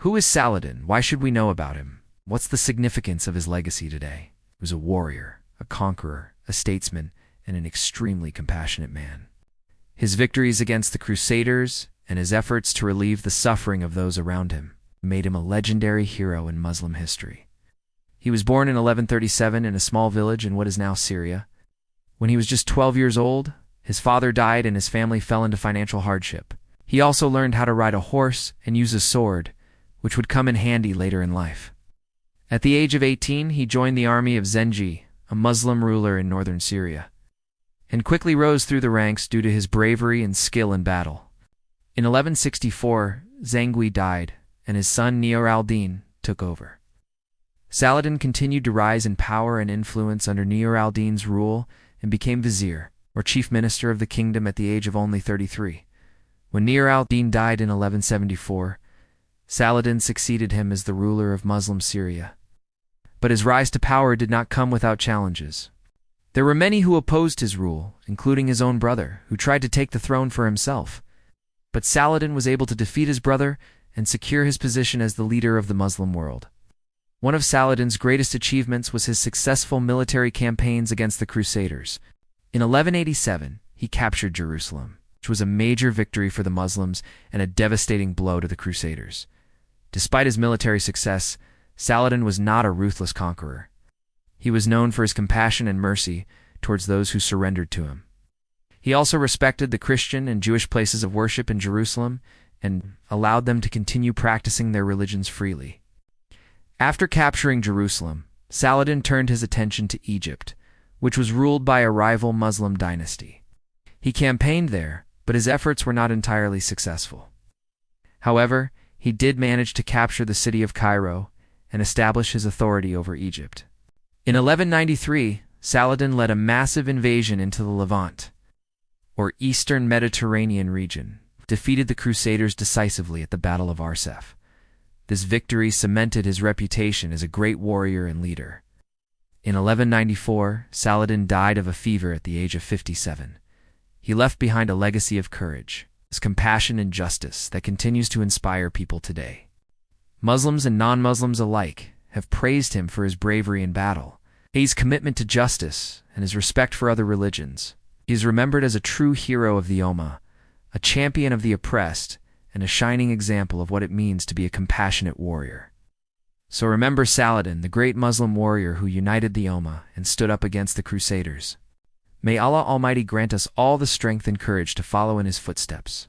Who is Saladin? Why should we know about him? What's the significance of his legacy today? He was a warrior, a conqueror, a statesman, and an extremely compassionate man. His victories against the Crusaders and his efforts to relieve the suffering of those around him made him a legendary hero in Muslim history. He was born in 1137 in a small village in what is now Syria. When he was just 12 years old, his father died and his family fell into financial hardship. He also learned how to ride a horse and use a sword, which would come in handy later in life. At the age of 18, he joined the army of Zengi, a Muslim ruler in northern Syria, and quickly rose through the ranks due to his bravery and skill in battle. In 1164, Zengui died, and his son Nur al-Din took over. Saladin continued to rise in power and influence under Nur al-Din's rule and became vizier, or chief minister of the kingdom at the age of only 33. When Nur al-Din died in 1174, Saladin succeeded him as the ruler of Muslim Syria. But his rise to power did not come without challenges. There were many who opposed his rule, including his own brother, who tried to take the throne for himself. But Saladin was able to defeat his brother and secure his position as the leader of the Muslim world. One of Saladin's greatest achievements was his successful military campaigns against the Crusaders. In 1187, he captured Jerusalem, which was a major victory for the Muslims and a devastating blow to the Crusaders. Despite his military success, Saladin was not a ruthless conqueror. He was known for his compassion and mercy towards those who surrendered to him. He also respected the Christian and Jewish places of worship in Jerusalem and allowed them to continue practicing their religions freely. After capturing Jerusalem, Saladin turned his attention to Egypt, which was ruled by a rival Muslim dynasty. He campaigned there, but his efforts were not entirely successful. However, he did manage to capture the city of Cairo and establish his authority over Egypt. In 1193, Saladin led a massive invasion into the Levant, or Eastern Mediterranean region, defeated the Crusaders decisively at the Battle of Arsef. This victory cemented his reputation as a great warrior and leader. In 1194, Saladin died of a fever at the age of 57. He left behind a legacy of courage, his compassion and justice that continues to inspire people today. Muslims and non-Muslims alike have praised him for his bravery in battle, his commitment to justice, and his respect for other religions. He is remembered as a true hero of the Ummah, a champion of the oppressed, and a shining example of what it means to be a compassionate warrior. So remember Saladin, the great Muslim warrior who united the Ummah and stood up against the Crusaders. May Allah Almighty grant us all the strength and courage to follow in his footsteps.